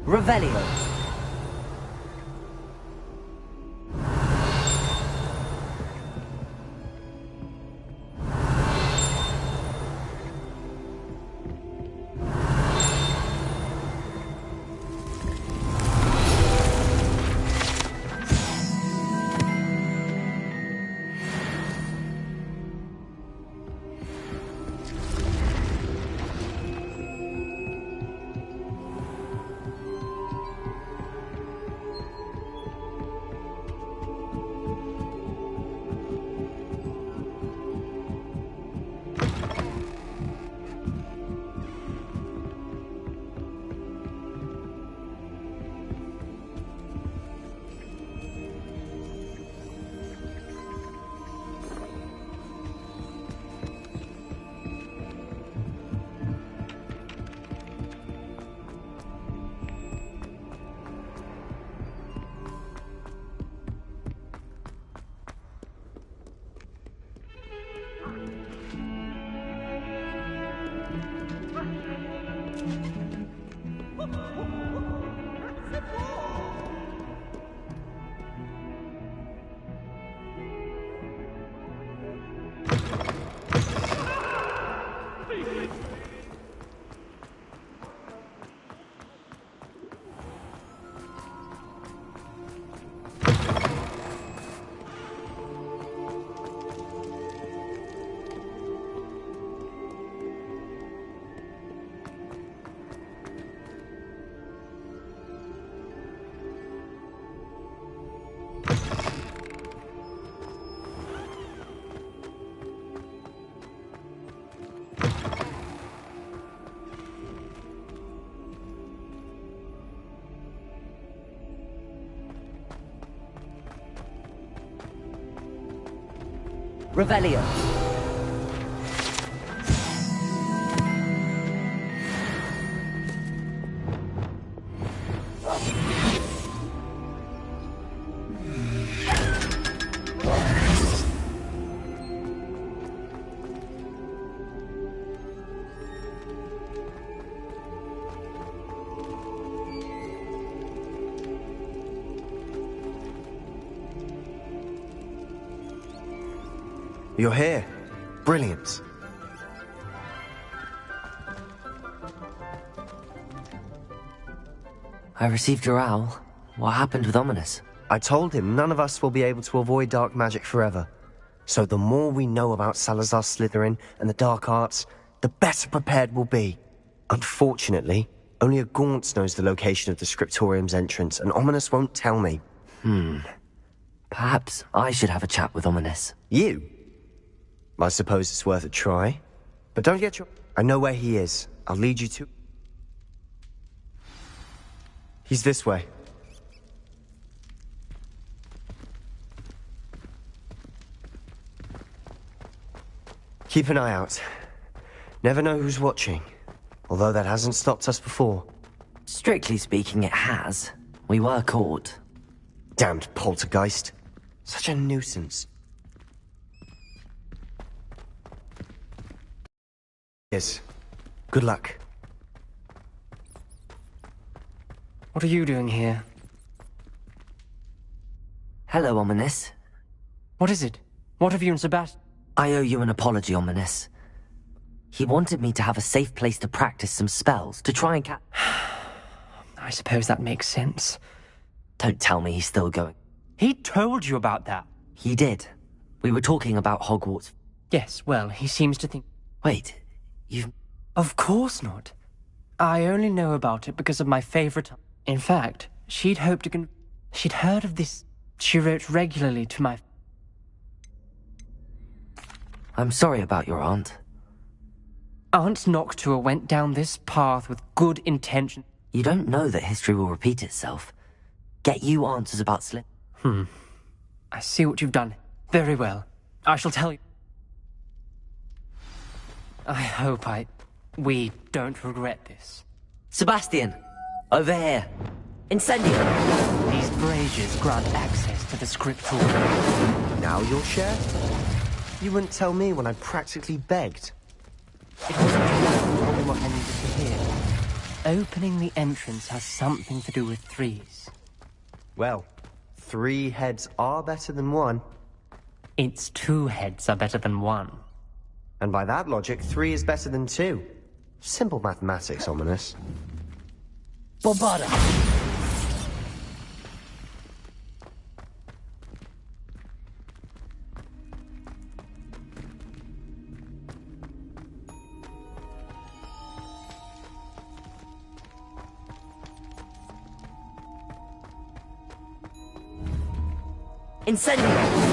Revelio. Revelio. You're here. Brilliant. I received your owl. What happened with Ominous? I told him none of us will be able to avoid dark magic forever. So the more we know about Salazar Slytherin and the dark arts, the better prepared we'll be. Unfortunately, only a Gaunt knows the location of the Scriptorium's entrance, and Ominous won't tell me. Perhaps I should have a chat with Ominous. You? I suppose it's worth a try. But don't get your... I know where he is. I'll lead you to... He's this way. Keep an eye out. Never know who's watching. Although that hasn't stopped us before. Strictly speaking, it has. We were caught. Damned poltergeist. Such a nuisance. Yes. Good luck. What are you doing here? Hello, Ominous. What is it? What have you and Sebastian... I owe you an apology, Ominous. He wanted me to have a safe place to practice some spells, to try and I suppose that makes sense. Don't tell me he's still going. He told you about that. He did. We were talking about Hogwarts. Yes, well, he seems to think... Wait, you've... Of course not. I only know about it because of my favorite... In fact, she'd hoped to she'd heard of this. She wrote regularly to my... I'm sorry about your aunt. Aunt Noctua went down this path with good intention. You don't know that history will repeat itself. Get you answers about Slip. I see what you've done. Very well. I shall tell you. I hope we don't regret this. Sebastian! Over here. Incendio! These braziers grant access to the scriptorium. Now you'll share? You wouldn't tell me when I practically begged. It wasn't you who told me what I needed to hear. opening the entrance has something to do with threes. Well, 3 heads are better than 1. Its 2 heads are better than 1. And by that logic, 3 is better than 2. Simple mathematics, Ominous. Bombada! Incendio!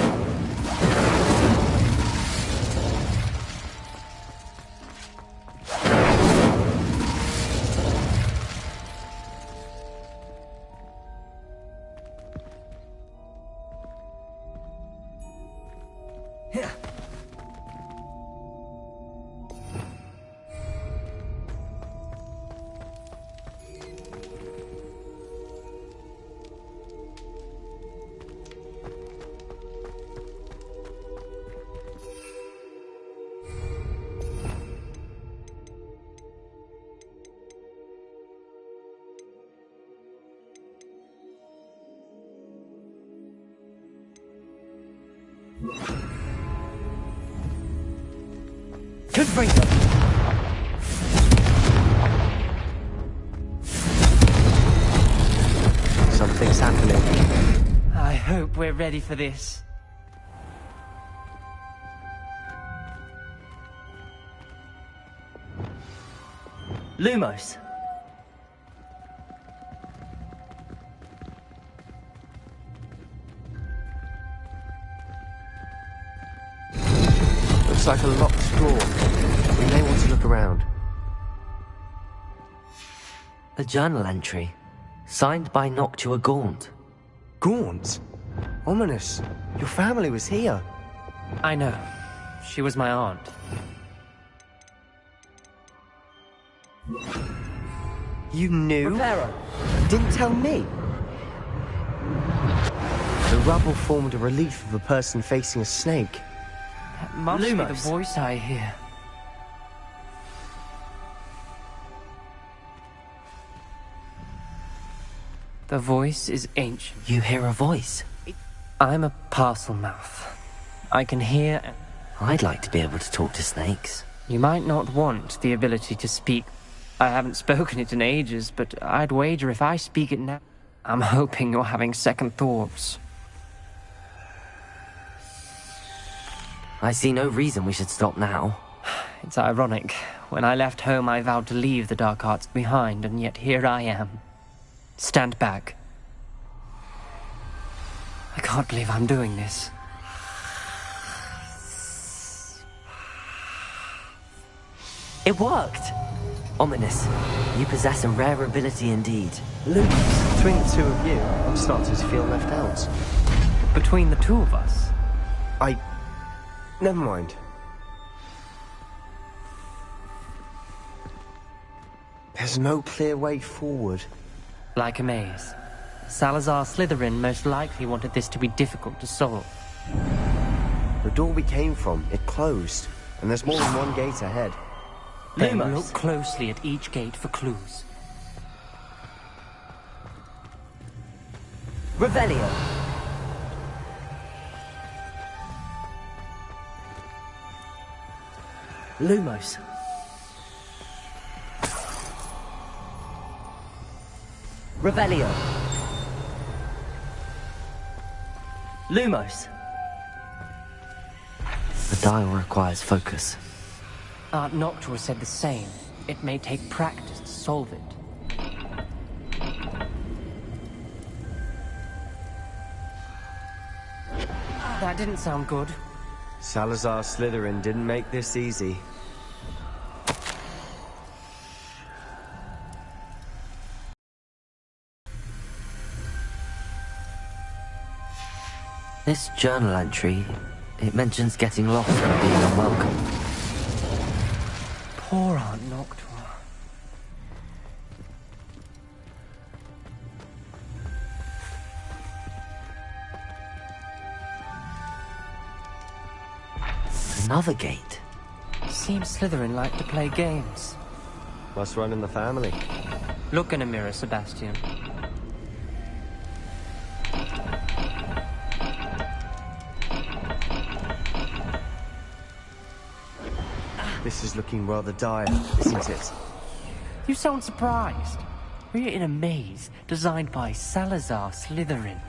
Could bring them. Something's happening. I hope we're ready for this. Lumos! Looks like a locked door. We may want to look around. A journal entry, signed by Noctua Gaunt. Gaunt? Ominous. Your family was here. I know. She was my aunt. You knew? Reparo. Didn't tell me. The rubble formed a relief of a person facing a snake. That must be the Lumos. voice I hear. The voice is ancient. You hear a voice. I'm a parcel mouth. I can hear and... I'd like to be able to talk to snakes. You might not want the ability to speak. I haven't spoken it in ages, but I'd wager if I speak it now... I'm hoping you're having second thoughts. I see no reason we should stop now. It's ironic. When I left home, I vowed to leave the dark arts behind, and yet here I am. Stand back. I can't believe I'm doing this. It worked! Ominous, you possess a rare ability indeed. Lucas, between the two of you, I'm starting to feel left out. Between the two of us, Never mind. There's no clear way forward. like a maze. Salazar Slytherin most likely wanted this to be difficult to solve. The door we came from, it closed, and there's more than one gate ahead. Then Lumos. look closely at each gate for clues. Revelio. Lumos. Revelio. Lumos. The dial requires focus. Aunt Noctua said the same. It may take practice to solve it. That didn't sound good. Salazar Slytherin didn't make this easy. This journal entry, it mentions getting lost and being unwelcome. Poor Aunt Noctua. Another gate. Seems Slytherin like to play games. Must run in the family. Look in a mirror, Sebastian. This is looking rather dire, isn't it? You sound surprised. We're in a maze designed by Salazar Slytherin.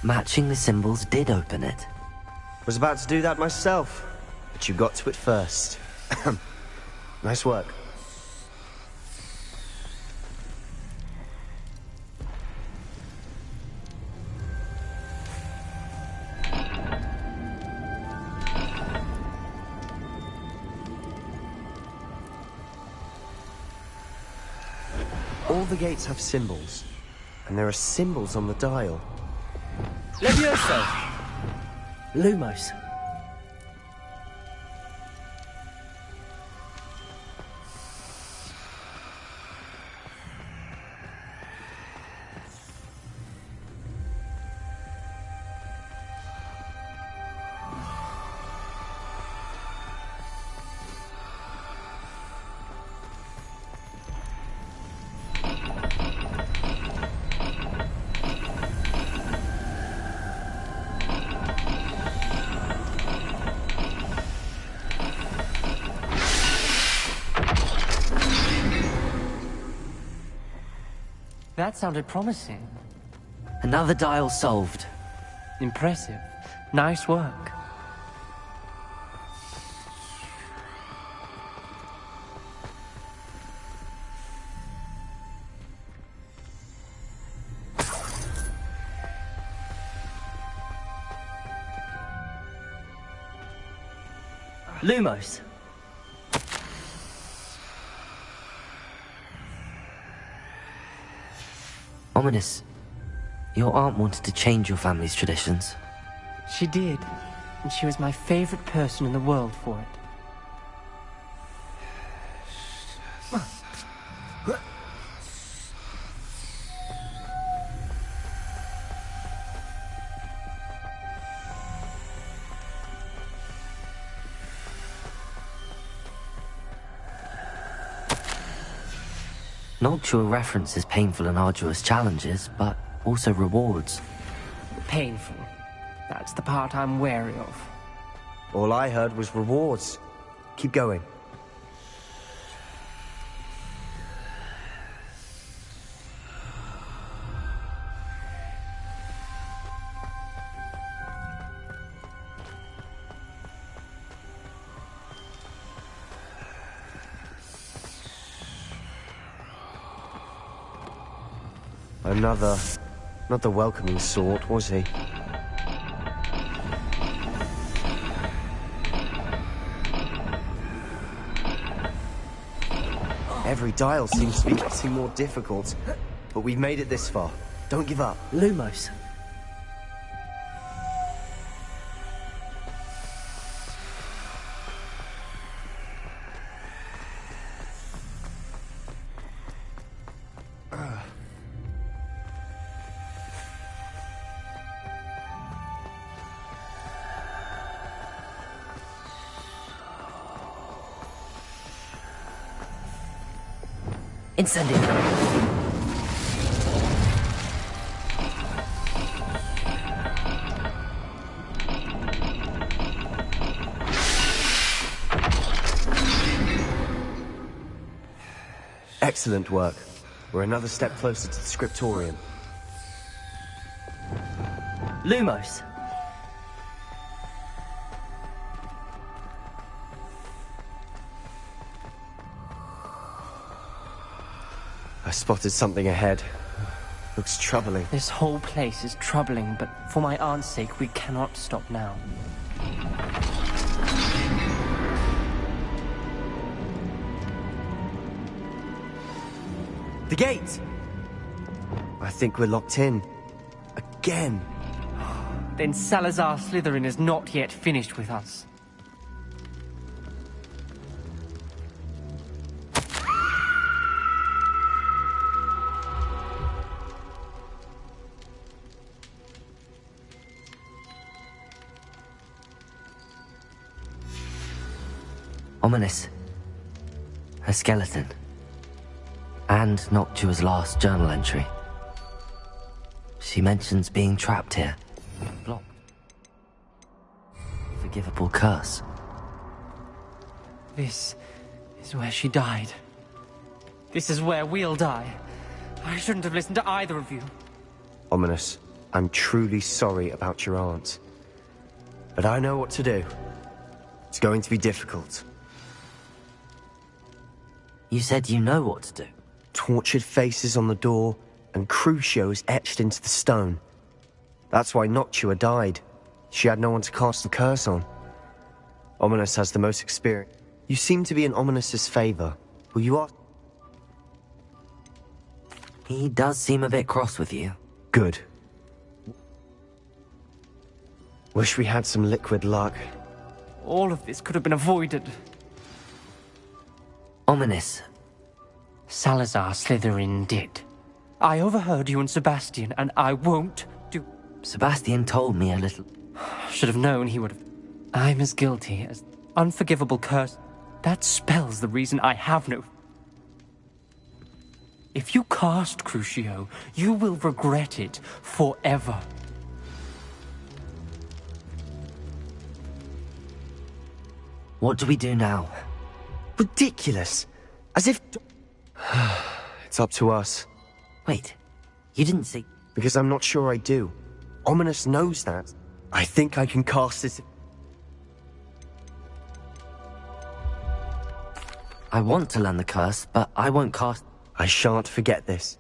Matching the symbols did open it. Was about to do that myself, but you got to it first. Nice work. All the gates have symbols, and there are symbols on the dial. Levioso! Lumos. That sounded promising. Another dial solved. Impressive. Nice work. Lumos. Ominous. Your aunt wanted to change your family's traditions. She did, and she was my favorite person in the world for it. Noctua references painful and arduous challenges, but also rewards. Painful. That's the part I'm wary of. All I heard was rewards. Keep going. Not the welcoming sort, was he? Every dial seems to be getting more difficult, but we've made it this far. Don't give up. Lumos. Incendiary. Excellent work. We're another step closer to the scriptorium. Lumos. I spotted something ahead. Looks troubling. This whole place is troubling, but for my aunt's sake, we cannot stop now. The gate! I think we're locked in. Again. Then Salazar Slytherin is not yet finished with us. Ominous. A skeleton. And Noctua's last journal entry. She mentions being trapped here. Blocked. Forgivable curse. This is where she died. This is where we'll die. I shouldn't have listened to either of you. Ominous, I'm truly sorry about your aunt. But I know what to do. It's going to be difficult. You said you know what to do. Tortured faces on the door, and Crucio's etched into the stone. That's why Noctua died. She had no one to cast the curse on. Ominous has the most experience. You seem to be in Ominous's favor. Will you ask? He does seem a bit cross with you. Good. Wish we had some liquid luck. All of this could have been avoided. Ominous. Salazar Slytherin did. I overheard you and Sebastian, and I won't do... Sebastian told me a little. Should have known he would have... I'm as guilty as unforgivable curse. That spells the reason I have no... If you cast Crucio, you will regret it forever. What do we do now? Ridiculous. As if... It's up to us. Wait, you didn't say... Because I'm not sure I do. Ominous knows that. I think I can cast it... I want to learn the curse, but I won't cast... I shan't forget this.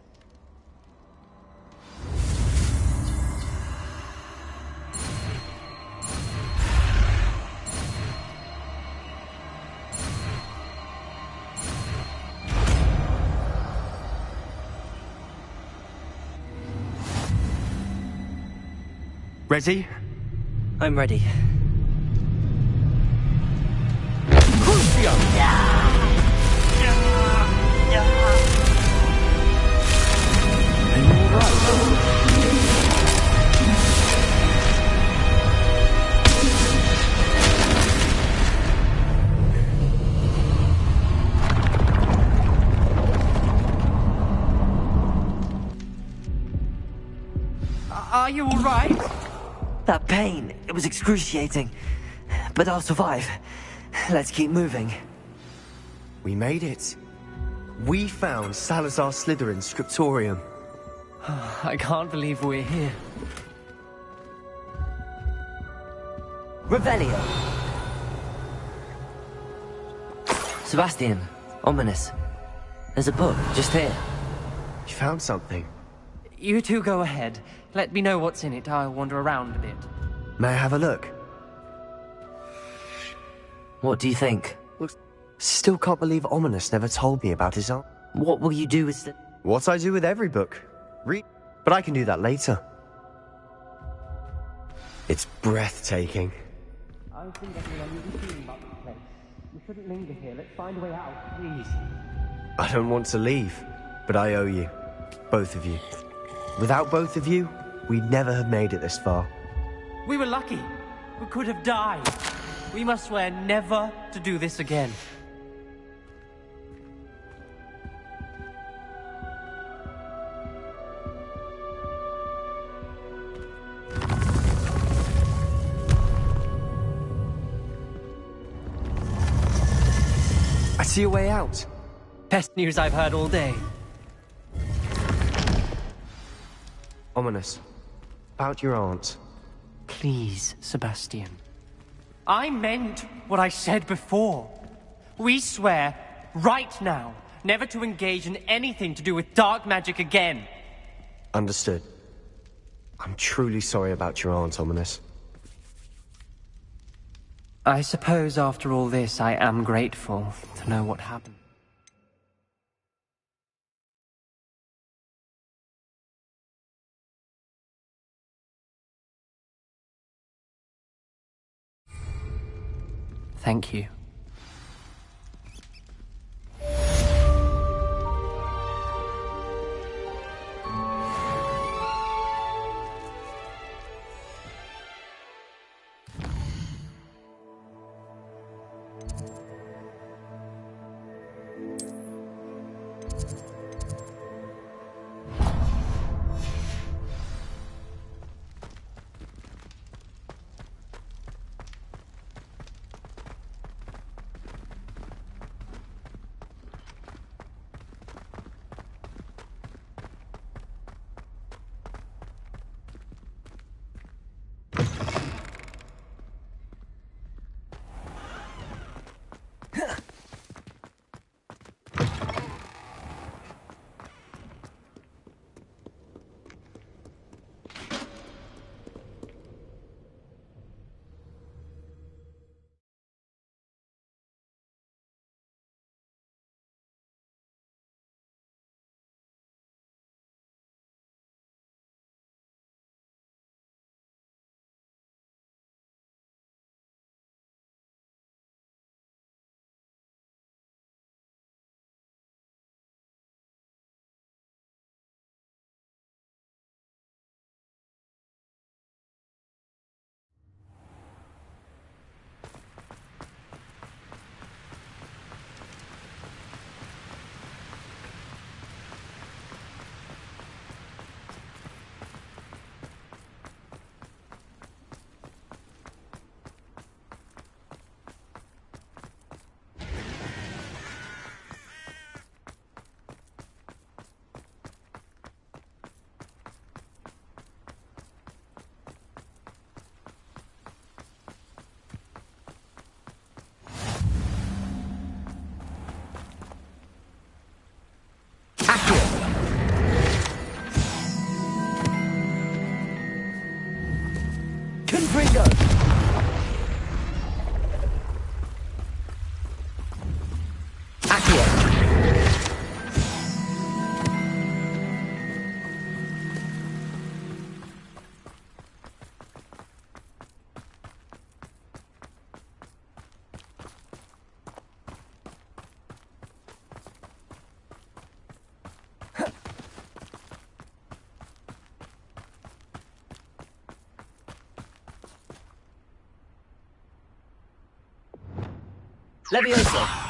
Ready? I'm ready. Are you all right? That pain, it was excruciating. But I'll survive. Let's keep moving. We made it. We found Salazar Slytherin's scriptorium. I can't believe we're here. Revelio! Sebastian, Ominous. There's a book, just here. You found something. You two go ahead. Let me know what's in it. I'll wander around a bit. May I have a look? What do you think? Still can't believe Ominous never told me about his aunt. What will you do with the... What I do with every book. Read. But I can do that later. It's breathtaking. I think that's an unusual feeling about this place. We shouldn't linger here. Let's find a way out, please. I don't want to leave, but I owe you. Both of you. Without both of you, we'd never have made it this far. We were lucky. We could have died. We must swear never to do this again. I see a way out. Best news I've heard all day. Ominous. About your aunt. Please, Sebastian. I meant what I said before. We swear, right now, never to engage in anything to do with dark magic again. Understood. I'm truly sorry about your aunt, Ominous. I suppose after all this, I am grateful to know what happened. Thank you. Ringo! Accio! Levioso!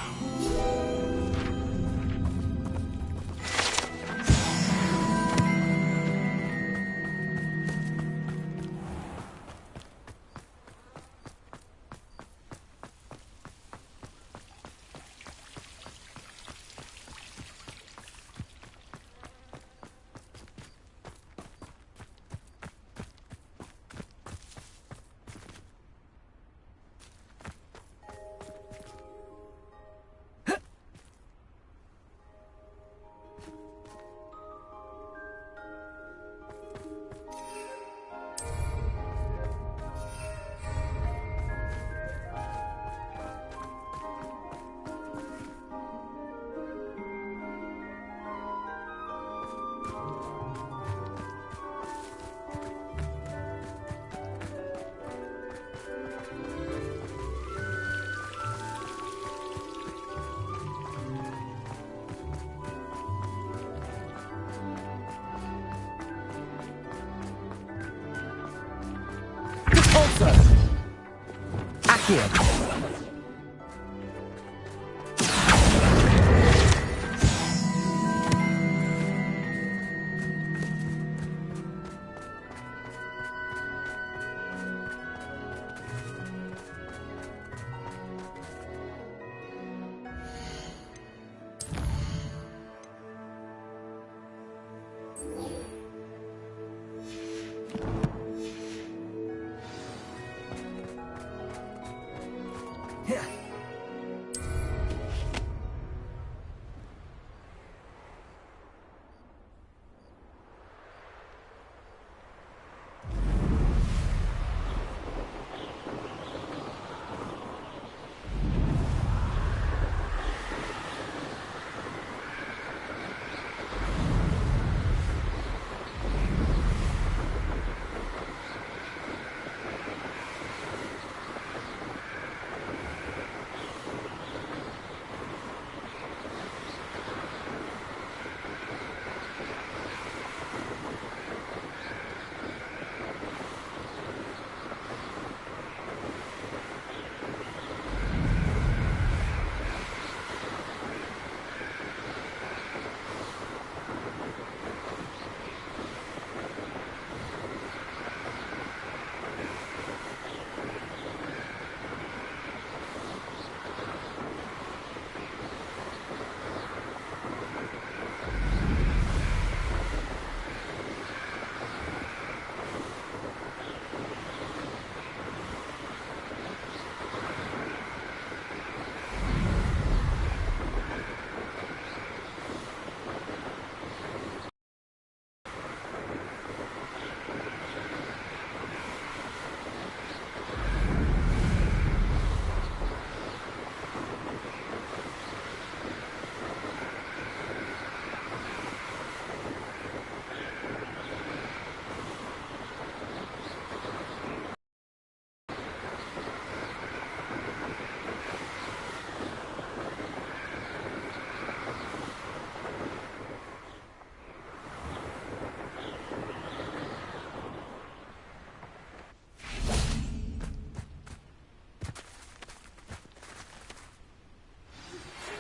Accio!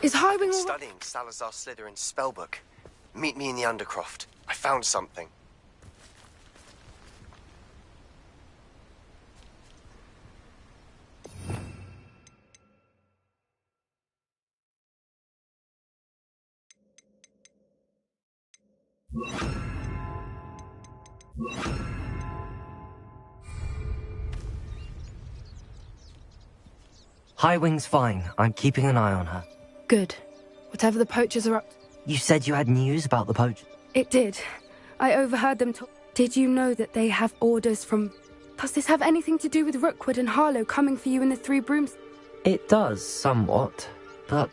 Is Highwing all... Studying Salazar Slytherin's spellbook. Meet me in the Undercroft. I found something. Highwing's fine. I'm keeping an eye on her. Good. Whatever the poachers are up... You said you had news about the poach... It did. I overheard them talk... Did you know that they have orders from Does this have anything to do with Rookwood and Harlow coming for you in the Three Brooms? It does, somewhat. But,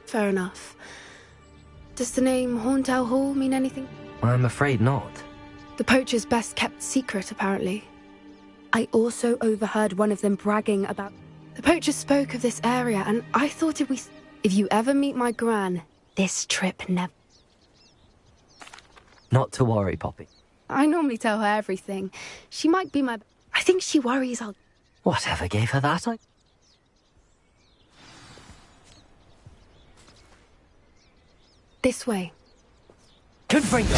Fair enough. Does the name Horntail Hall mean anything? I'm afraid not. The poacher's best kept secret, apparently. I also overheard one of them bragging about... The poacher spoke of this area, and I thought if you ever meet my gran, this trip never... Not to worry, Poppy. I normally tell her everything. She might be my... I think she worries I'll... Whatever gave her that? This way. Could bring you.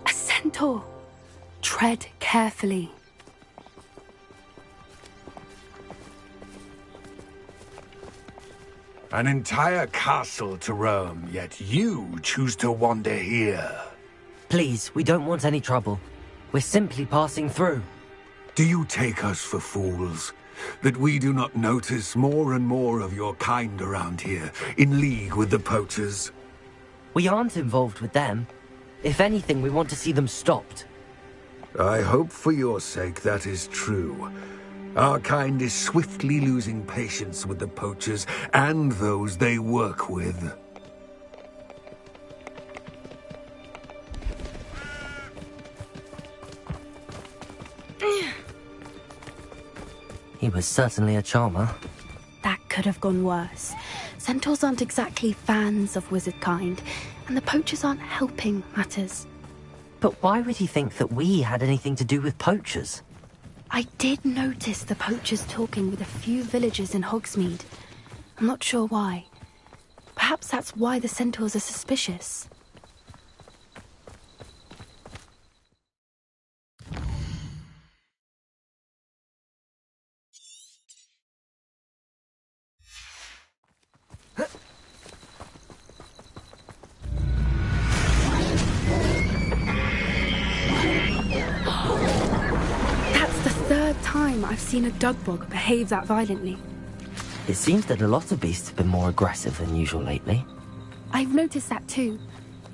A centaur. Tread carefully. An entire castle to roam, yet you choose to wander here. Please, we don't want any trouble. We're simply passing through. Do you take us for fools? That we do not notice more and more of your kind around here, in league with the poachers? We aren't involved with them. If anything, we want to see them stopped. I hope for your sake that is true. Our kind is swiftly losing patience with the poachers and those they work with. He was certainly a charmer. That could have gone worse. Centaurs aren't exactly fans of wizard kind, and the poachers aren't helping matters. But why would he think that we had anything to do with poachers? I did notice the poachers talking with a few villagers in Hogsmeade. I'm not sure why. Perhaps that's why the centaurs are suspicious. I've seen a dugbog behave that violently. It seems that a lot of beasts have been more aggressive than usual lately. I've noticed that too.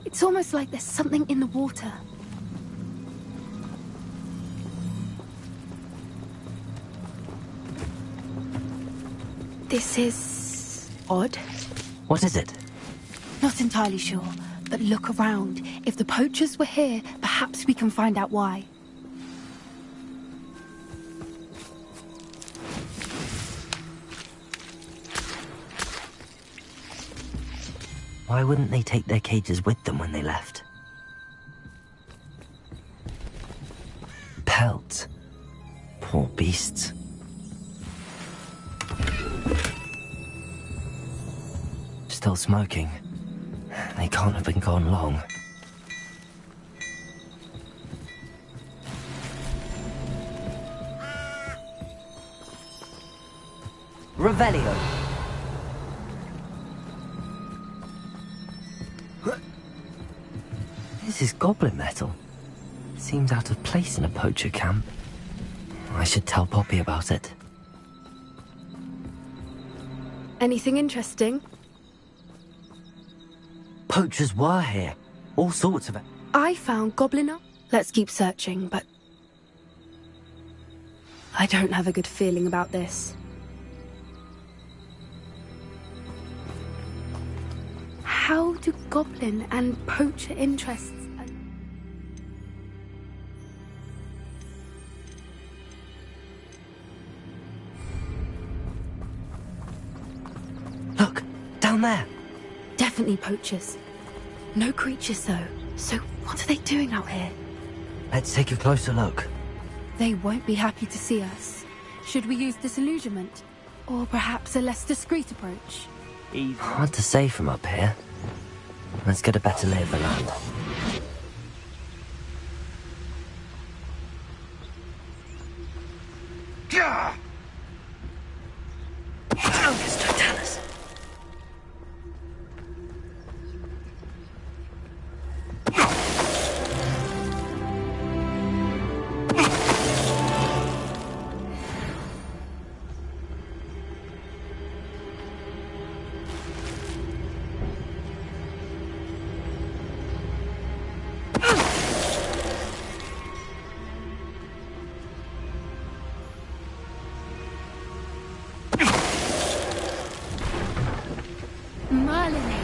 It's almost like there's something in the water. This is... odd. What is it? Not entirely sure, but look around. If the poachers were here, perhaps we can find out why. Why wouldn't they take their cages with them when they left? Pelts. Poor beasts. Still smoking. They can't have been gone long. Revelio. This is goblin metal. Seems out of place in a poacher camp. I should tell Poppy about it. Anything interesting? Poachers were here. All sorts of it. I found goblin art. Let's keep searching, but... I don't have a good feeling about this. How do goblin and poacher interests... Look, down there. Definitely poachers. No creatures, though. So what are they doing out here? Let's take a closer look. They won't be happy to see us. Should we use disillusionment? Or perhaps a less discreet approach? Hard to say from up here. Let's get a better lay of the land. Focus, Totalis.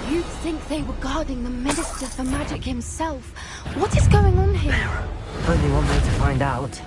You'd think they were guarding the Minister for Magic himself. What is going on here? Only one way to find out.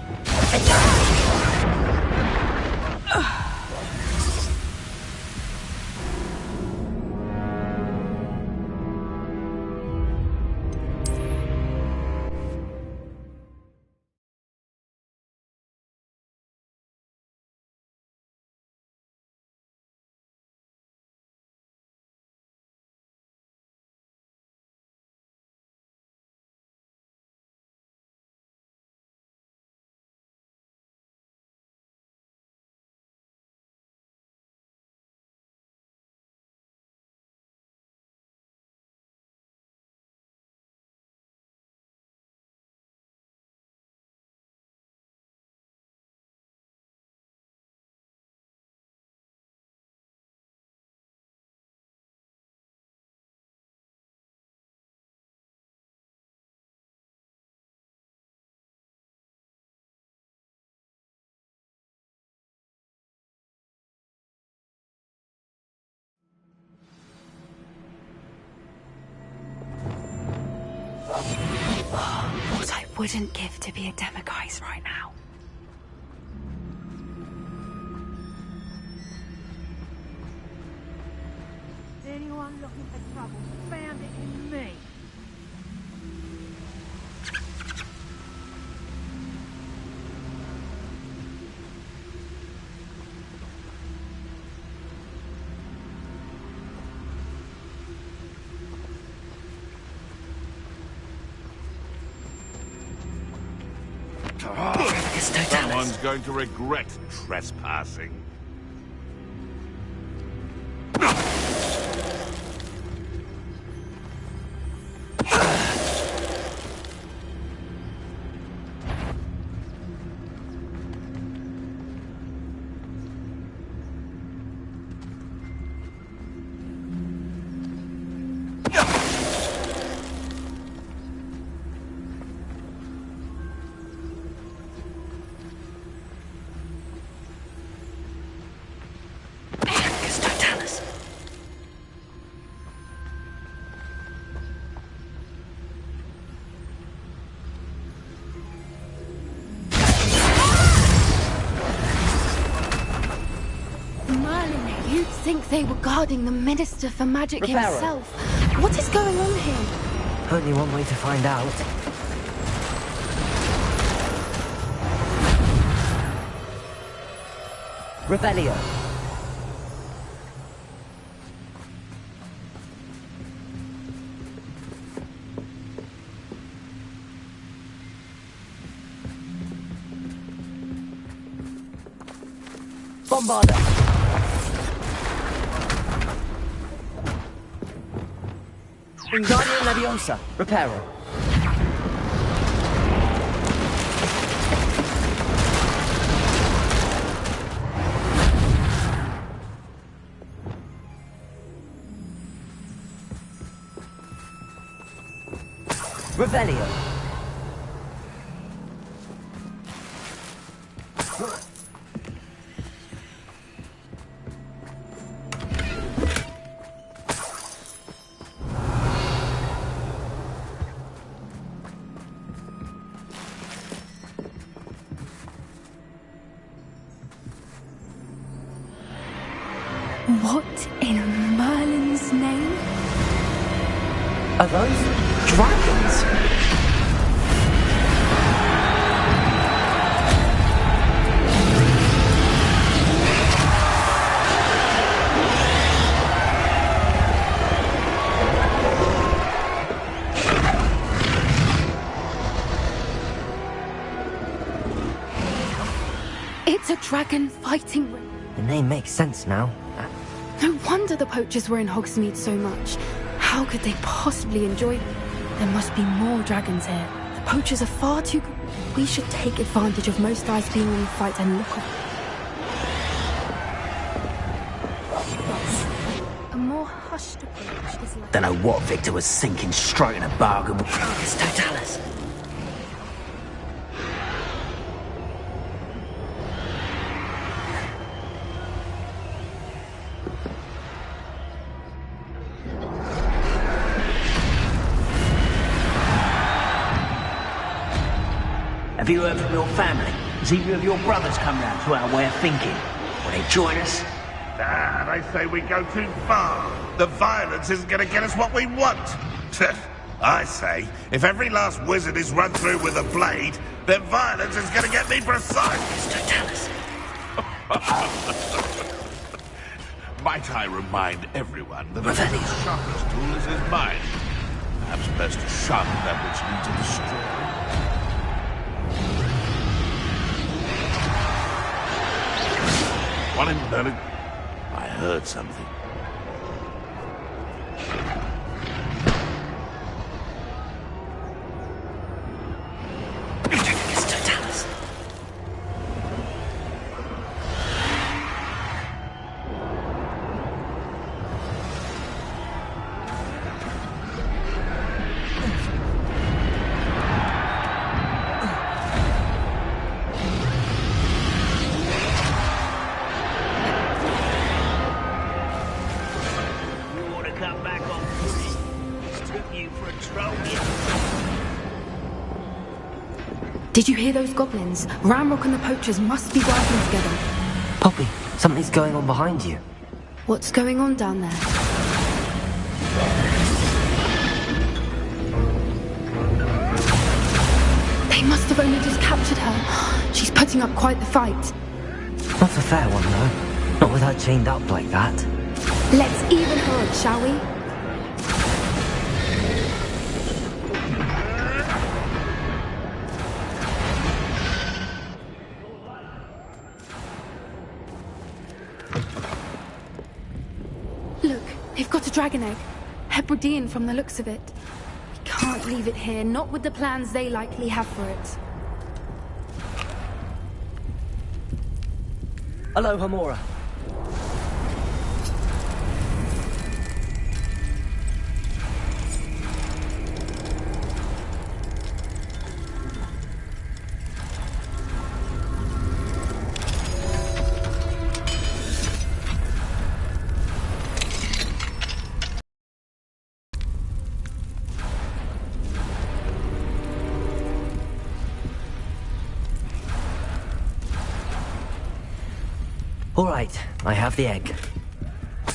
What I wouldn't give to be a Demiguise right now. Anyone looking for trouble found it in me. Someone's going to regret trespassing. You'd think they were guarding the Minister for Magic himself. What is going on here? Only one way to find out. Revelio. Bombarda. Wingardium Leviosa. Reparo. Revelio. What in Merlin's name? Are those dragons? It's a dragon fighting. The name makes sense now. No wonder the poachers were in Hogsmeade so much. How could they possibly enjoy them? There must be more dragons here. The poachers are far too good. We should take advantage of most eyes being on the fight and look up. A more hushed approach is like... Don't know what Victor was thinking, striking a bargain with Argus Totalis. Have you heard from your family? Has either of your brothers come round to our way of thinking? Will they join us? Ah, they say we go too far. The violence isn't going to get us what we want. I say, if every last wizard is run through with a blade, then violence is going to get me precise. Totalis. Might I remind everyone that the sharpest tool is his mind? Perhaps best to sharpen that which needs to destroy. One in Berlin. I heard something. It's Totalis. Did you hear those goblins? Ramrock and the poachers must be working together. Poppy, something's going on behind you. What's going on down there? They must have only just captured her. She's putting up quite the fight. Not a fair one, though. Not with her chained up like that. Let's even her up, shall we? Look, they've got a dragon egg. Hebridean from the looks of it. We can't leave it here, not with the plans they likely have for it. Hello, Hamora. All right, I have the egg.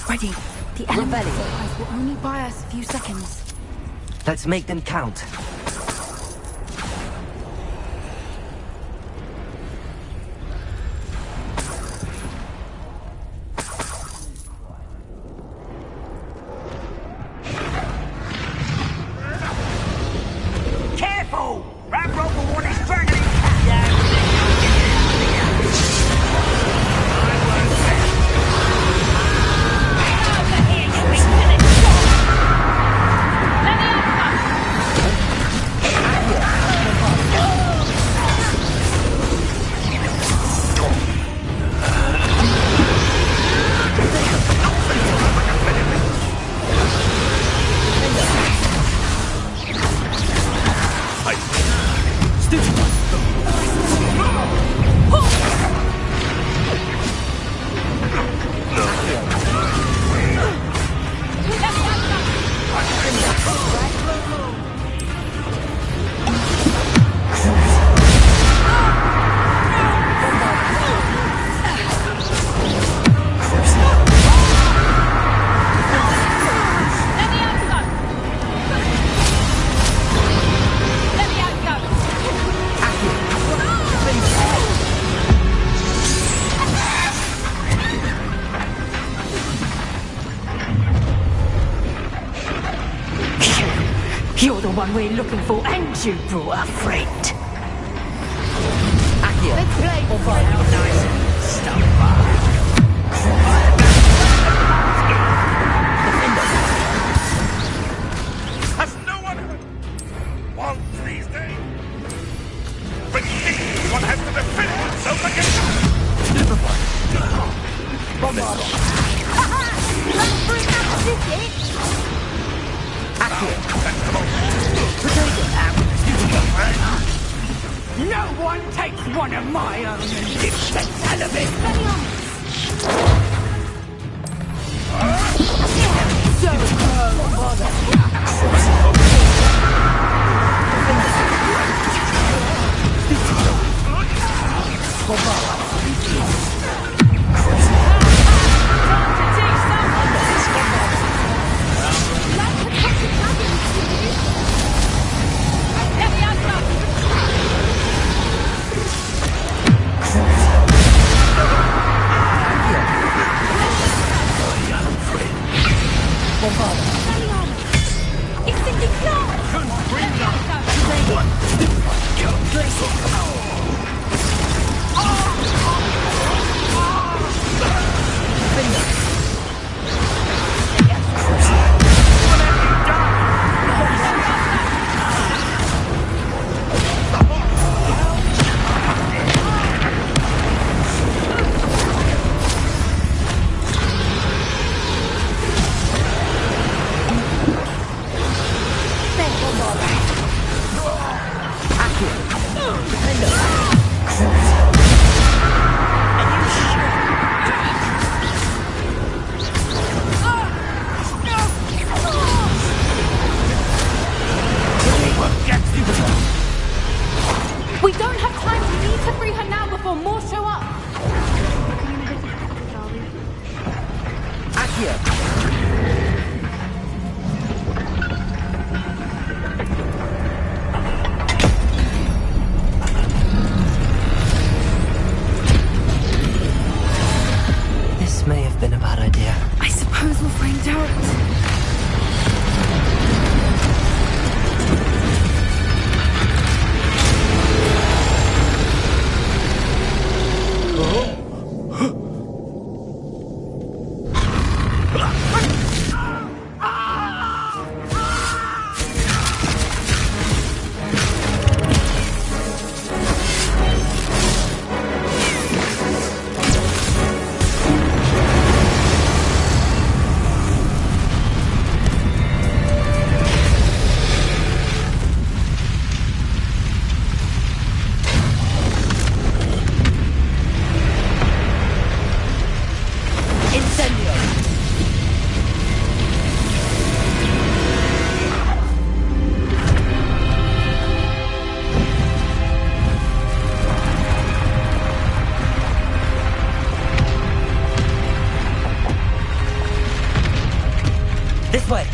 Ready. The element supplies will only buy us a few seconds. Let's make them count. Careful! Ramrock will want his dragon in. You're the one we're looking for, and you brought a friend. Accio. Let's play. Nice. Stuff. No one takes one of my own and lives the hell of it! So we don't have time. We need to free her now before more show up. This may have been a bad idea. I suppose we'll find out. This way!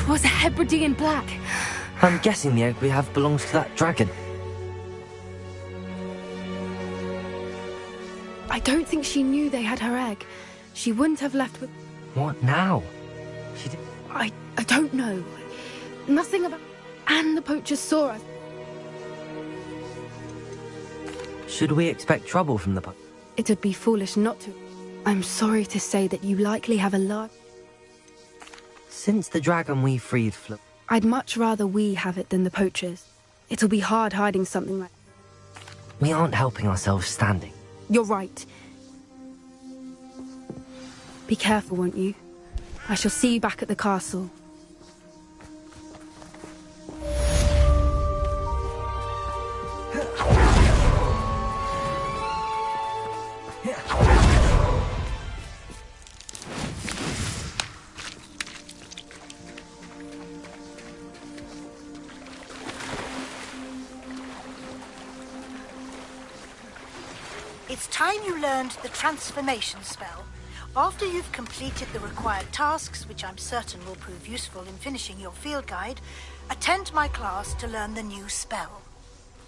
Was a Hebridean black. I'm guessing the egg we have belongs to that dragon. I don't think she knew they had her egg. She wouldn't have left with... What now? She did... I don't know. Nothing about... And the poachers saw us. Should we expect trouble from the It'd be foolish not to. I'm sorry to say that you likely have a lot... Since the dragon we freed flew... I'd much rather we have it than the poachers. It'll be hard hiding something like... We aren't helping ourselves standing. You're right. Be careful, won't you? I shall see you back at the castle. It's time you learned the transformation spell. After you've completed the required tasks, which I'm certain will prove useful in finishing your field guide, attend my class to learn the new spell.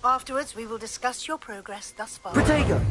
Afterwards, we will discuss your progress thus far. Protego!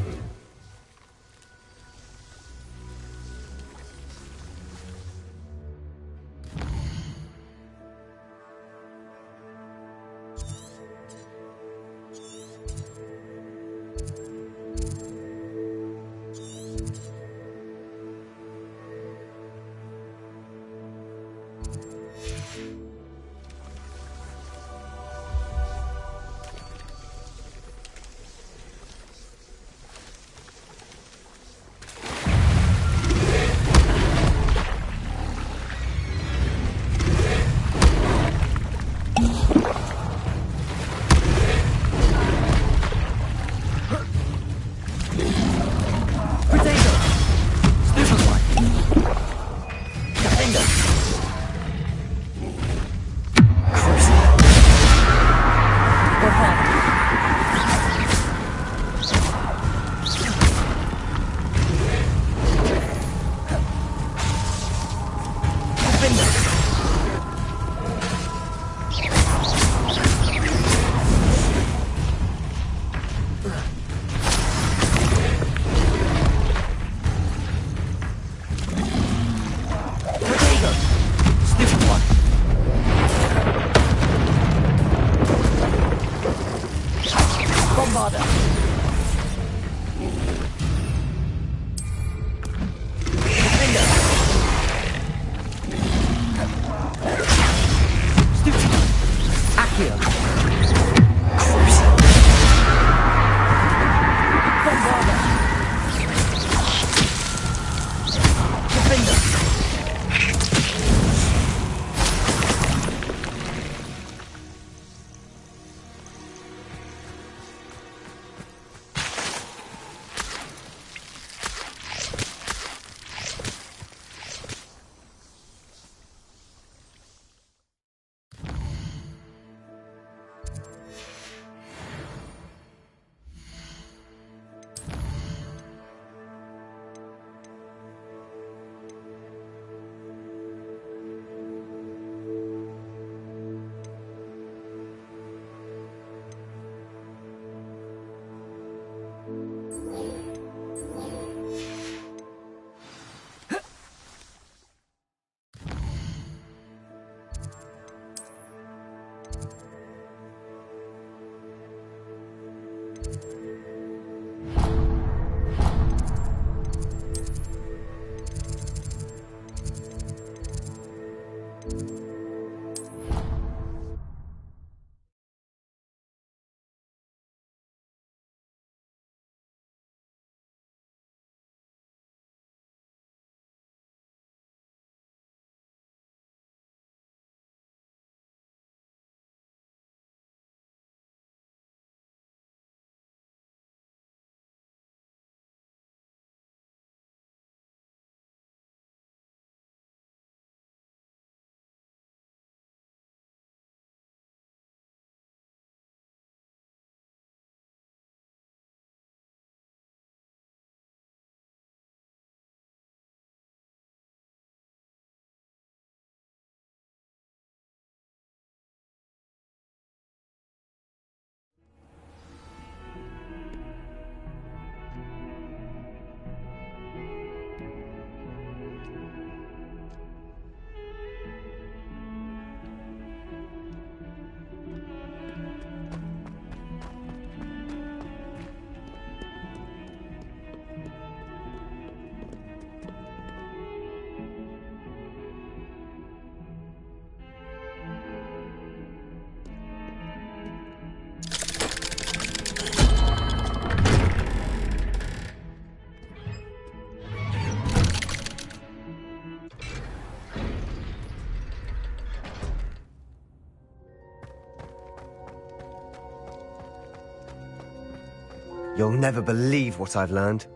You'll never believe what I've learned.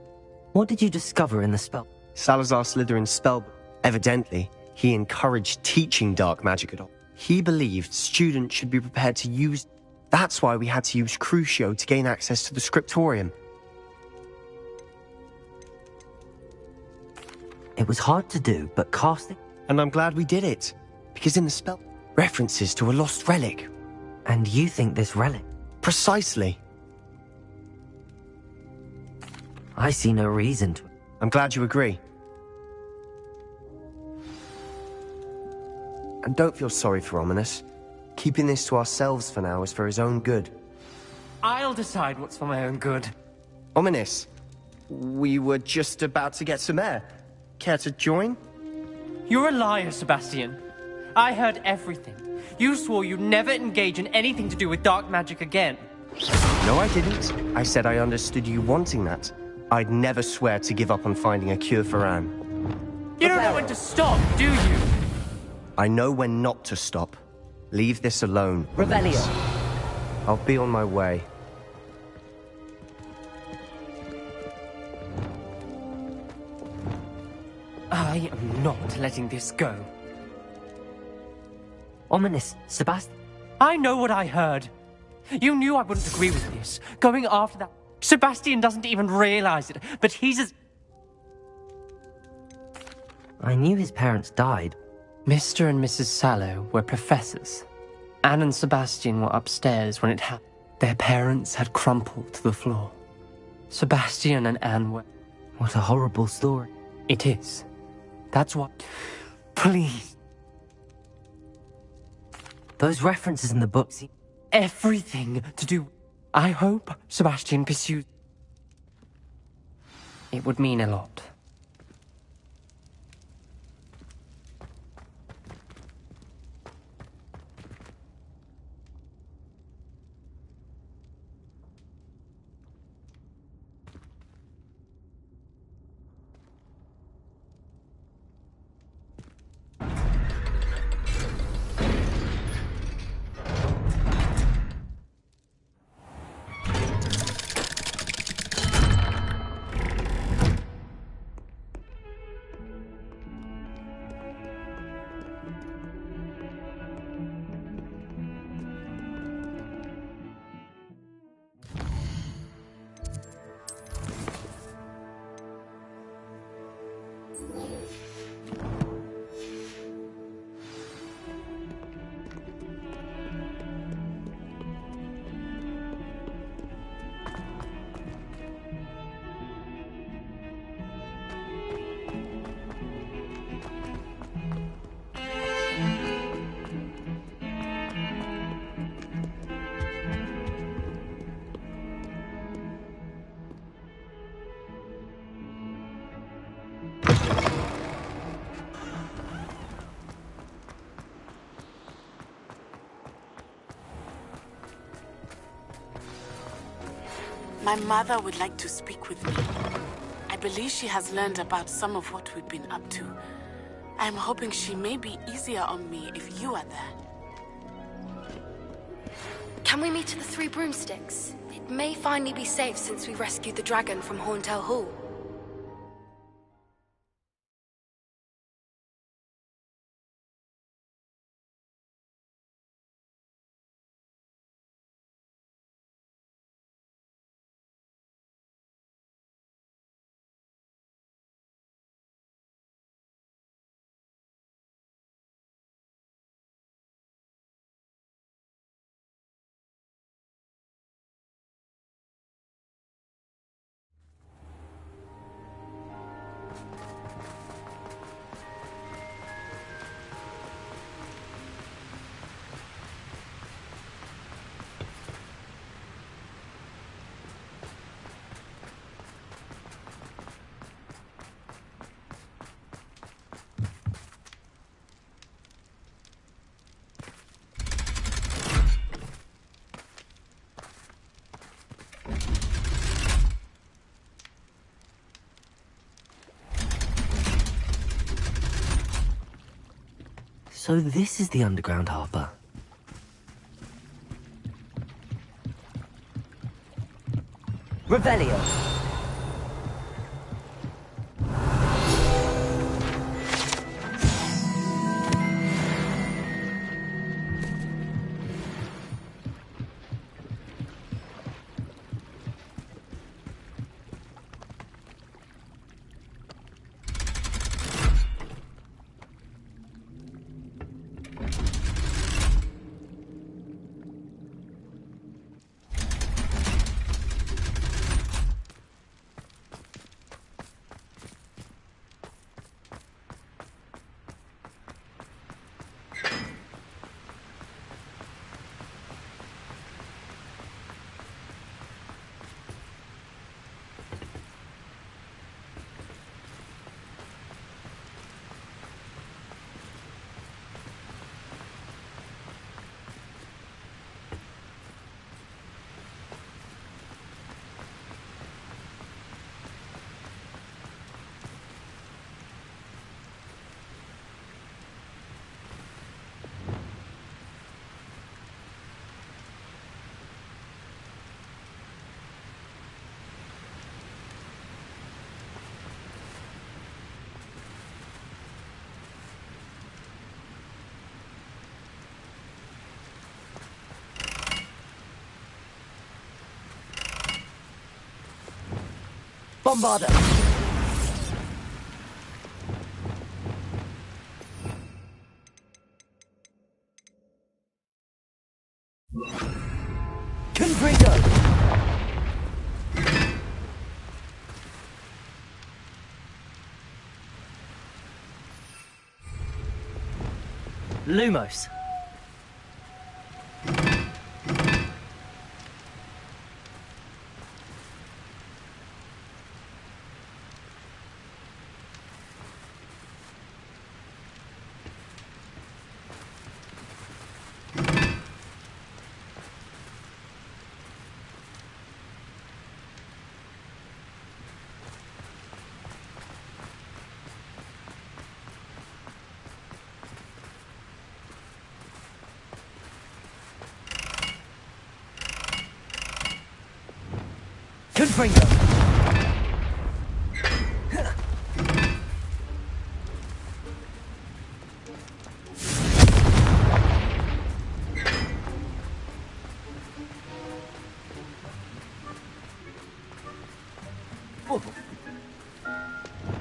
What did you discover in the spell? Salazar Slytherin's spell. Evidently, he encouraged teaching dark magic at all. He believed students should be prepared to use... That's why we had to use Crucio to gain access to the scriptorium. It was hard to do, but casting... And I'm glad we did it, because in the spell, references to a lost relic. And you think this relic? Precisely. I see no reason to... I'm glad you agree. And don't feel sorry for Ominous. Keeping this to ourselves for now is for his own good. I'll decide what's for my own good. Ominous, we were just about to get some air. Care to join? You're a liar, Sebastian. I heard everything. You swore you'd never engage in anything to do with dark magic again. No, I didn't. I said I understood you wanting that. I'd never swear to give up on finding a cure for Anne. You don't know when to stop, do you? I know when not to stop. Leave this alone. Revelio. I'll be on my way. I am not letting this go. Ominous, Sebastian. I know what I heard. You knew I wouldn't agree with this. Going after that... Sebastian doesn't even realize it, but he's as... I knew his parents died. Mr. and Mrs. Sallow were professors. Anne and Sebastian were upstairs when it happened. Their parents had crumpled to the floor. Sebastian and Anne were... What a horrible story. It is. That's what... Please. Those references in the books... Everything to do... I hope Sebastian pursues... It would mean a lot. My mother would like to speak with me. I believe she has learned about some of what we've been up to. I'm hoping she may be easier on me if you are there. Can we meet at the Three Broomsticks? It may finally be safe since we rescued the dragon from Horntail Hall. So this is the underground harbour. Revelio. Bombarder! Confringo! Lumos. Confringo!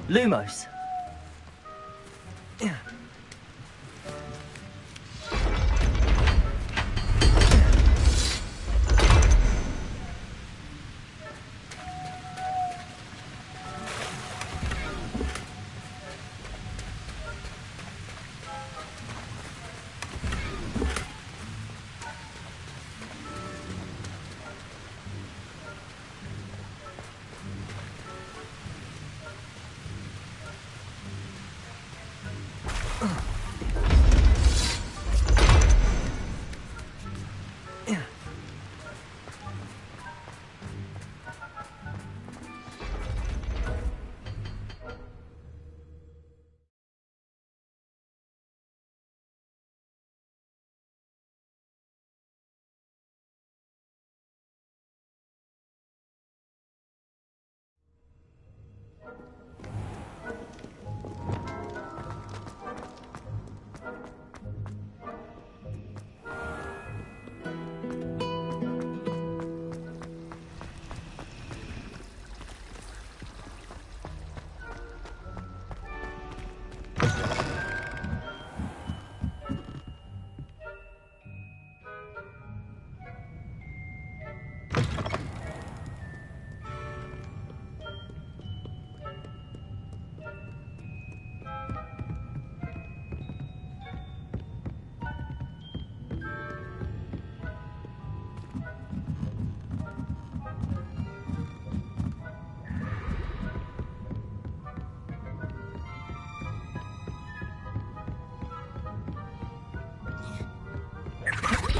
Lumos.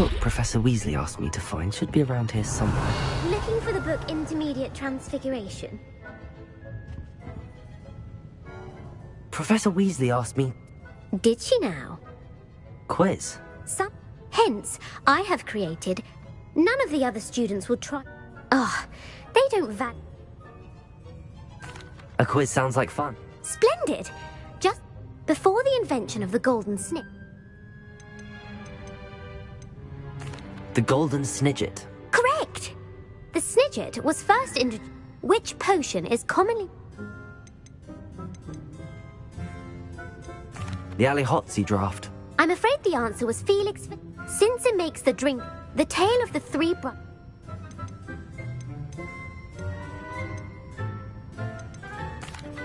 book Professor Weasley asked me to find should be around here somewhere. Looking for the book Intermediate Transfiguration? Professor Weasley asked me... Did she now? Quiz. Hence, I have created... None of the other students will try... Oh, they don't A quiz sounds like fun. Splendid! Just before the invention of the golden snip. The golden snidget. Correct! The snidget was first introduced. Which potion is commonly... The Alihotzi draft. I'm afraid the answer was Felix, since it makes the drink the tale of the three brothers.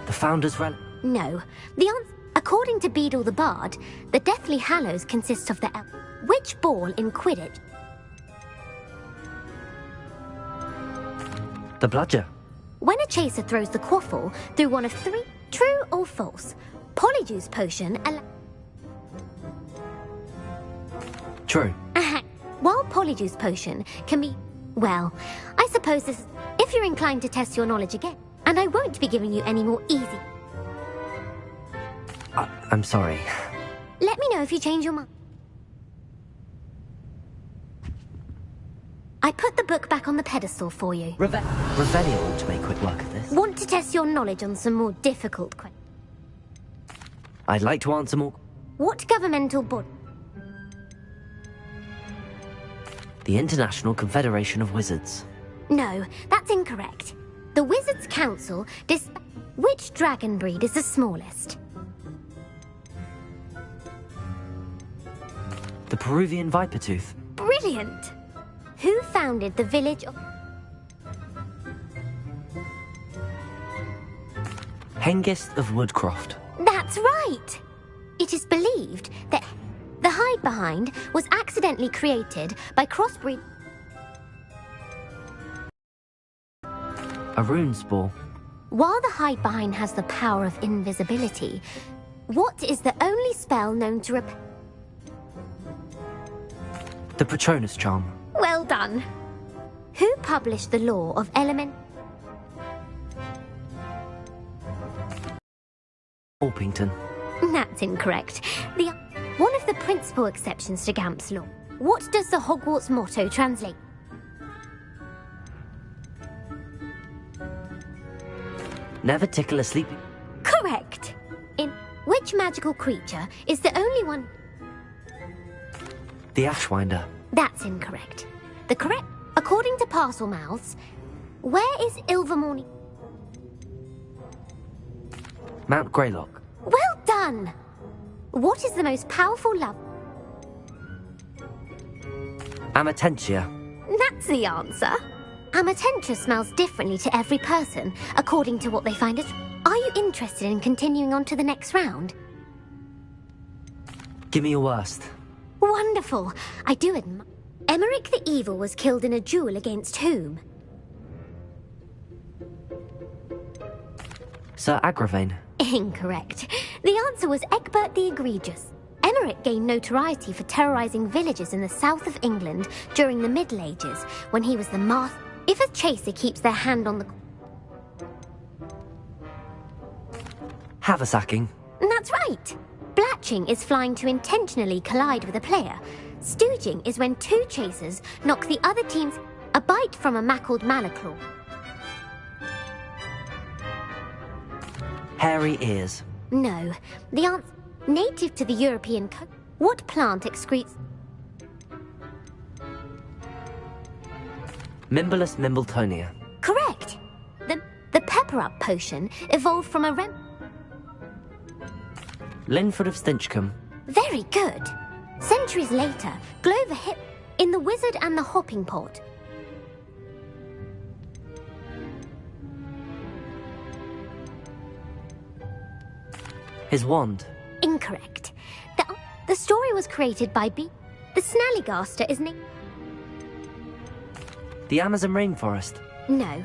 The Founder's Relic. No. The answer, according to Beadle the Bard, the Deathly Hallows consists of the which ball in Quidditch? The Bludger. When a chaser throws the quaffle through one of three, true or false, Polyjuice Potion True. While Polyjuice Potion can be... Well, I suppose this... If you're inclined to test your knowledge again, and I won't be giving you any more easy... I'm sorry. Let me know if you change your mind. I put the book back on the pedestal for you. Revelio ought to make quick work of this. Want to test your knowledge on some more difficult questions? I'd like to answer more. What governmental body? The International Confederation of Wizards. No, that's incorrect. The Wizards' Council which dragon breed is the smallest? The Peruvian Vipertooth. Brilliant! Who founded the village of... Hengist of Woodcroft. That's right! It is believed that the hide-behind was accidentally created by crossbreed... A rune spore. While the hide-behind has the power of invisibility, what is the only spell known to repel... The Patronus charm. Well done. Who published the law of element... Orpington. That's incorrect. One of the principal exceptions to Gamp's law. What does the Hogwarts motto translate? Never tickle a sleeping... Correct. In which magical creature is the only one... The Ashwinder. That's incorrect. According to Parcel Mouths, where is Ilvermorny? Mount Greylock. Well done! What is the most powerful love? Amatentia. That's the answer. Amatentia smells differently to every person, according to what they find as... Are you interested in continuing on to the next round? Give me your worst. Wonderful. I do admire... Emeric the Evil was killed in a duel against whom? Sir Agravain. Incorrect. The answer was Egbert the Egregious. Emeric gained notoriety for terrorizing villages in the south of England during the Middle Ages, when he was the master. If a chaser keeps their hand on the... Haversacking. That's right. Blatching is flying to intentionally collide with a player. Stooging is when two chasers knock the other team's... A bite from a mackled Malaclaw. Hairy ears. No. The answer... Native to the European coast. What plant excretes... Mimblus Mimbletonia. Correct. The pepper-up potion evolved from a Linford of Stinchcombe. Very good. Centuries later, Glover hit in The Wizard and the Hopping Pot. His wand. Incorrect. The story was created by B. The Snallygaster is named... The Amazon rainforest. No.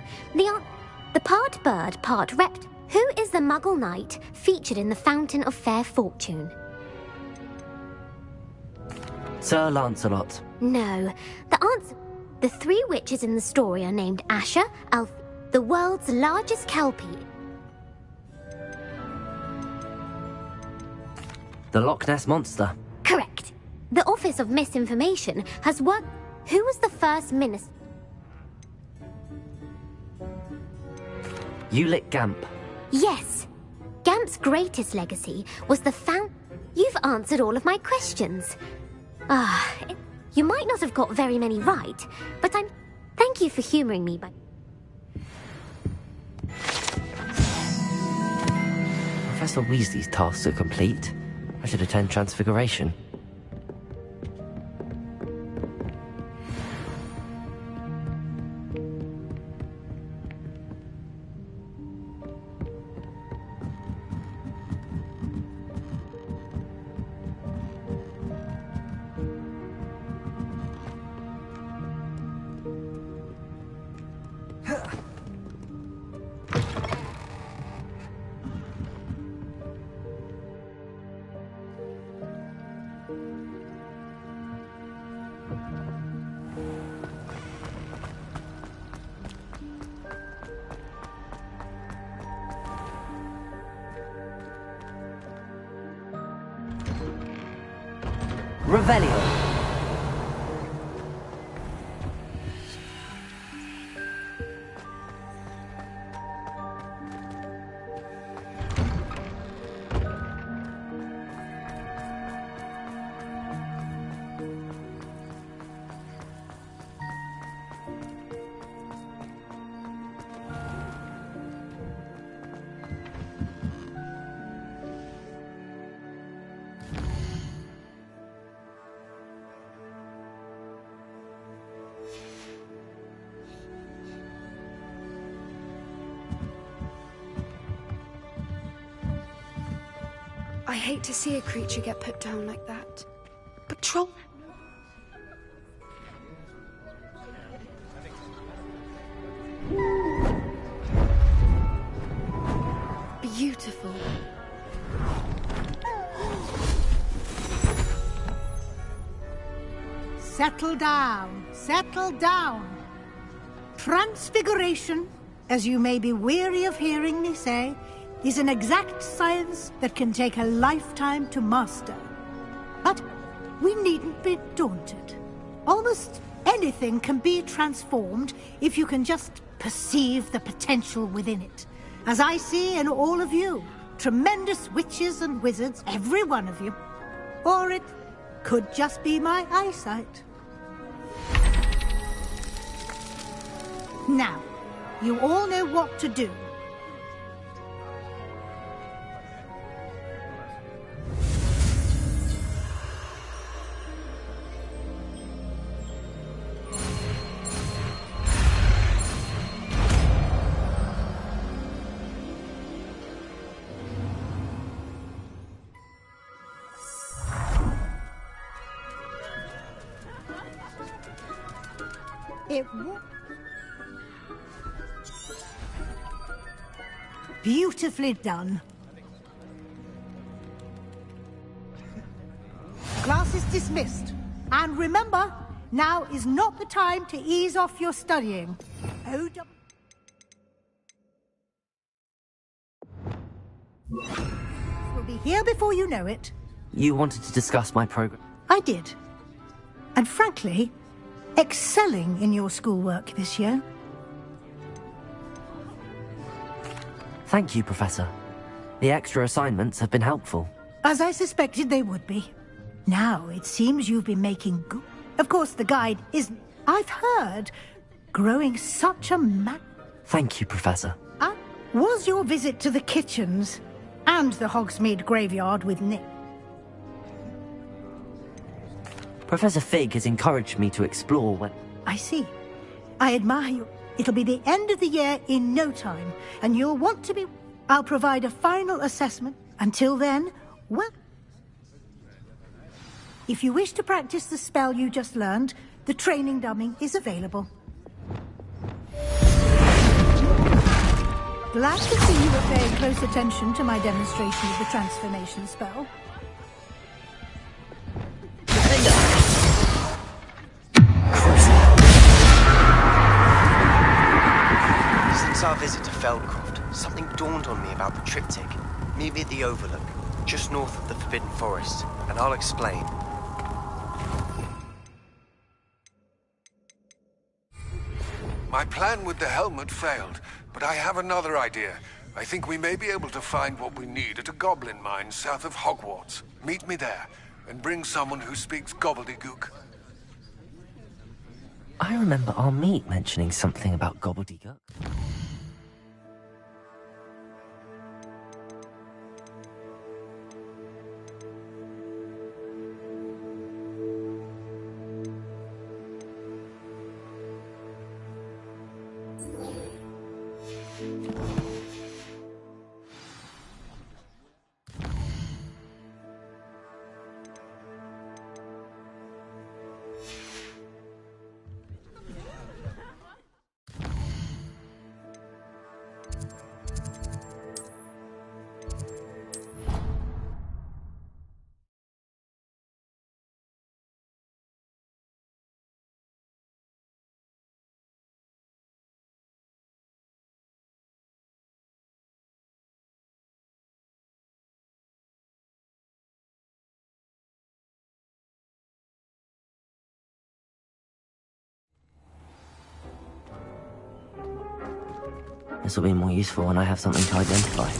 The part bird, part rept. Who is the Muggle knight featured in the Fountain of Fair Fortune? Sir Lancelot. No. The answer... The three witches in the story are named Asher, Alfie, the world's largest kelpie. The Loch Ness Monster. Correct. The Office of Misinformation has worked... Who was the first minister? You lit Gamp. Yes. Gamp's greatest legacy was the You've answered all of my questions. You might not have got very many right, but Thank you for humoring me by... Professor Weasley's tasks are complete. I should attend Transfiguration. Revelio. I hate to see a creature get put down like that. But Troll... Beautiful. Settle down. Settle down. Transfiguration, as you may be weary of hearing me say, is an exact science that can take a lifetime to master. But we needn't be daunted. Almost anything can be transformed if you can just perceive the potential within it. As I see in all of you, tremendous witches and wizards, every one of you. Or it could just be my eyesight. Now, you all know what to do. Beautifully done. Class is dismissed. And remember, now is not the time to ease off your studying. We'll be here before you know it. You wanted to discuss my program? I did. And frankly, excelling in your schoolwork this year. Thank you, Professor. The extra assignments have been helpful. As I suspected they would be. Now, it seems you've been making good... Of course, the guide isn't... I've heard... growing such a Thank you, Professor. Was your visit to the kitchens and the Hogsmeade graveyard with Nick? Professor Fig has encouraged me to explore when... I see. I admire you. It'll be the end of the year in no time, and you'll want to be... I'll provide a final assessment. Until then, well... If you wish to practice the spell you just learned, the training dummy is available. Glad to see you are paying close attention to my demonstration of the transformation spell. Since our visit to Feldcroft, something dawned on me about the triptych. Meet me at the Overlook, just north of the Forbidden Forest, and I'll explain. My plan with the helmet failed, but I have another idea. I think we may be able to find what we need at a goblin mine south of Hogwarts. Meet me there, and bring someone who speaks gobbledygook. I remember our meet mentioning something about gobbledygook. This will be more useful when I have something to identify.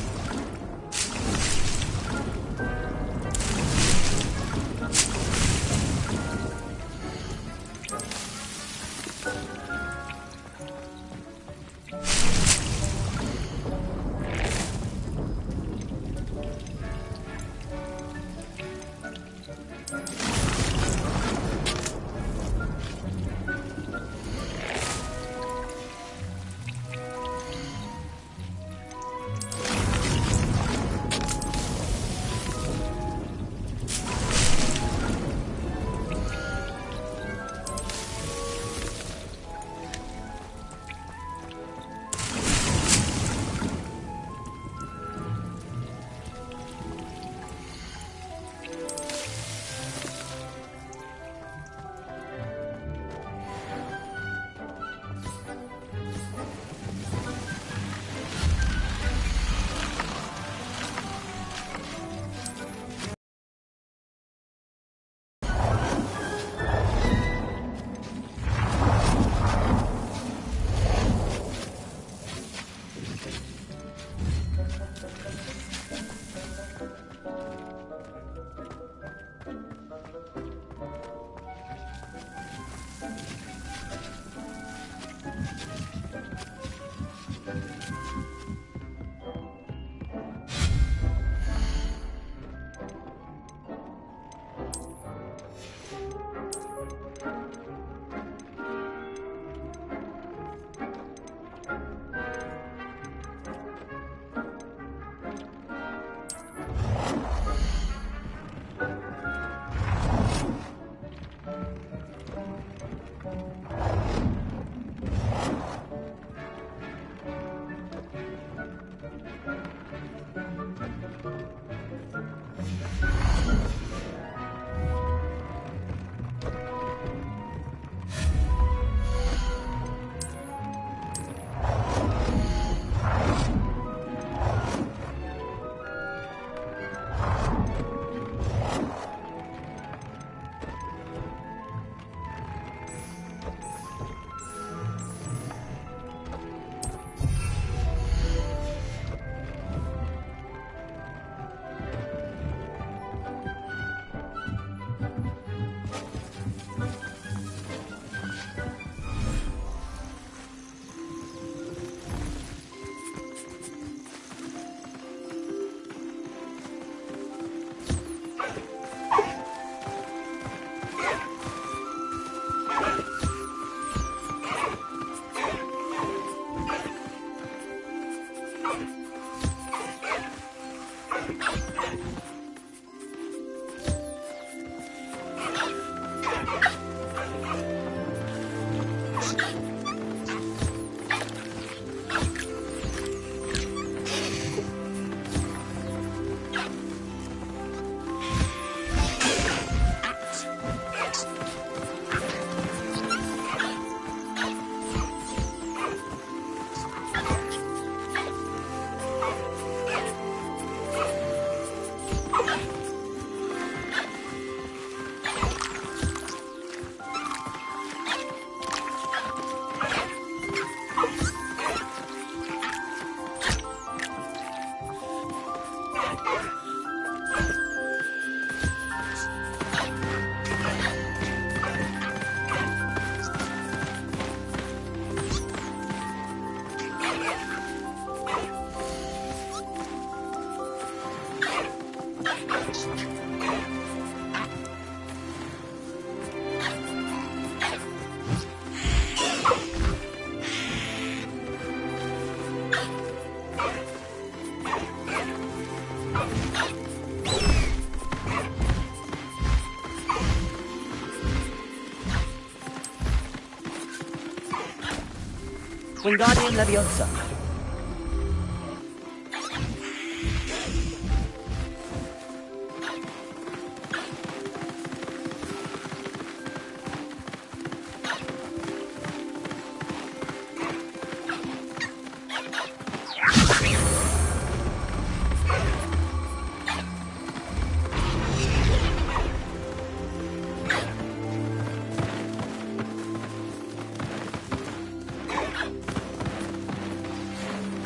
Wingardium Leviosa.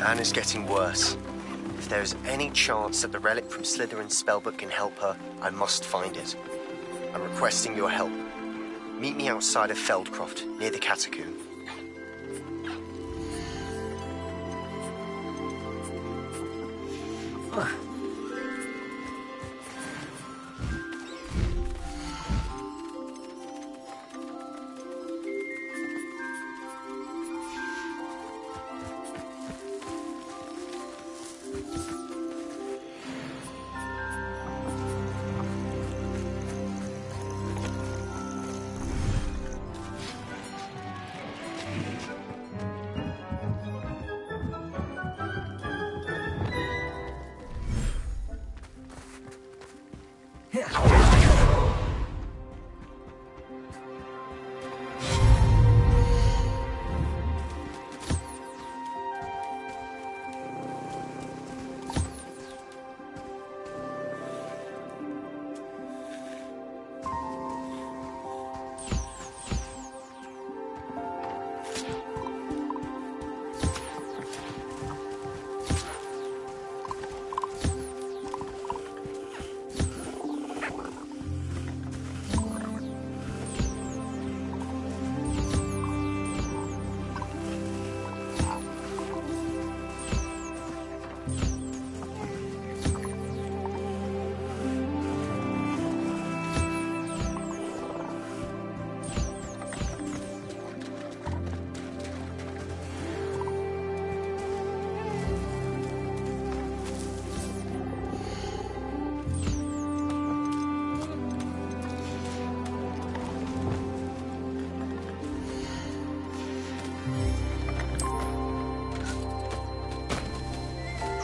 Anna's getting worse. If there is any chance that the relic from Slytherin's spellbook can help her, I must find it. I'm requesting your help. Meet me outside of Feldcroft, near the catacomb.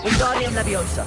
Wingardium Leviosa.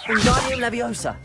Wingardium Leviosa.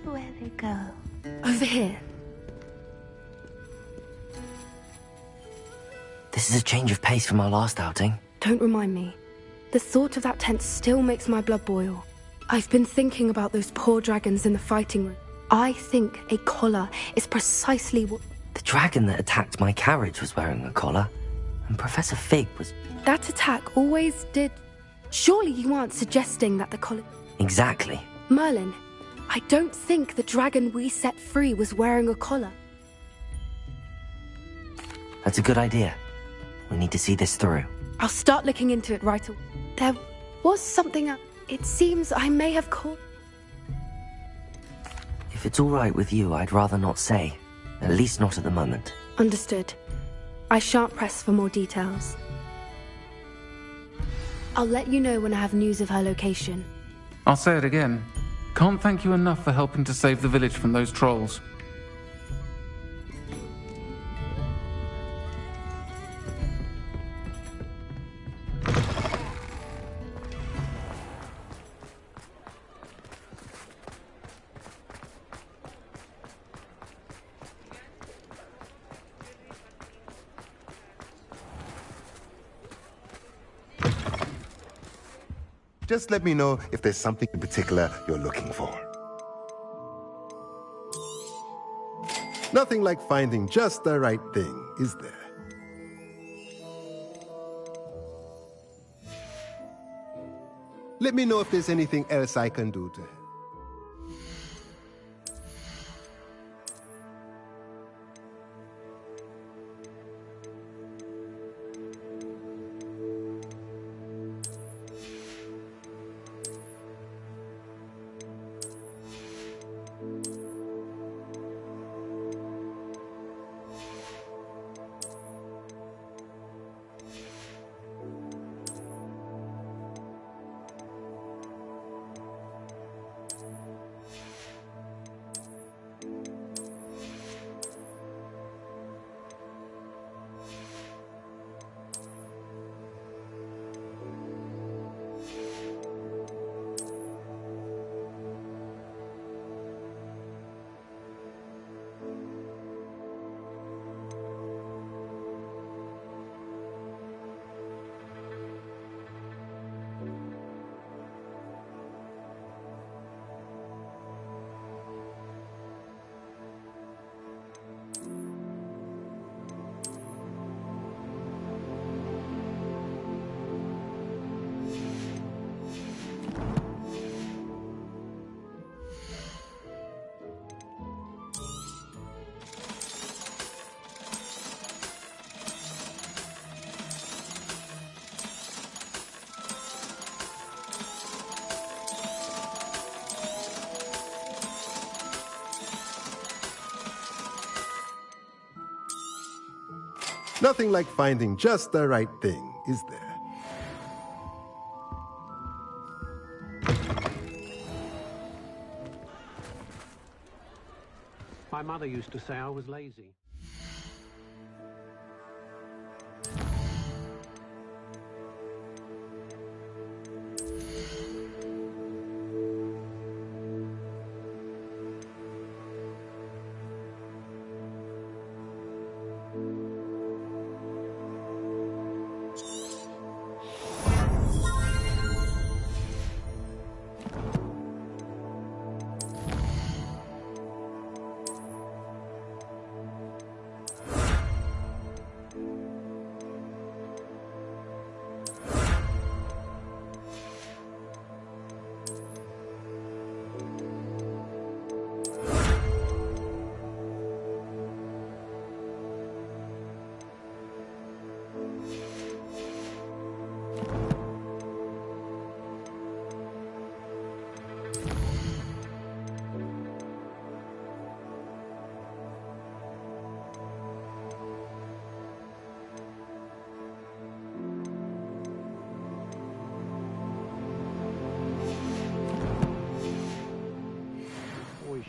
Where they go? Over here. This is a change of pace from our last outing. Don't remind me. The thought of that tent still makes my blood boil. I've been thinking about those poor dragons in the fighting room. I think a collar is precisely what... The dragon that attacked my carriage was wearing a collar, and Professor Fig was... That attack always did... Surely you aren't suggesting that the collar... Exactly. Merlin, I don't think the dragon we set free was wearing a collar. That's a good idea. We need to see this through. I'll start looking into it right away. There was something else. It seems I may have caught... If it's all right with you, I'd rather not say. At least not at the moment. Understood. I shan't press for more details. I'll let you know when I have news of her location. I'll say it again. Can't thank you enough for helping to save the village from those trolls. Just let me know if there's something in particular you're looking for. Nothing like finding just the right thing, is there? Let me know if there's anything else I can do to help. Nothing like finding just the right thing, is there? My mother used to say I was lazy.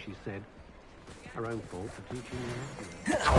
She said, her own fault for teaching me nothing.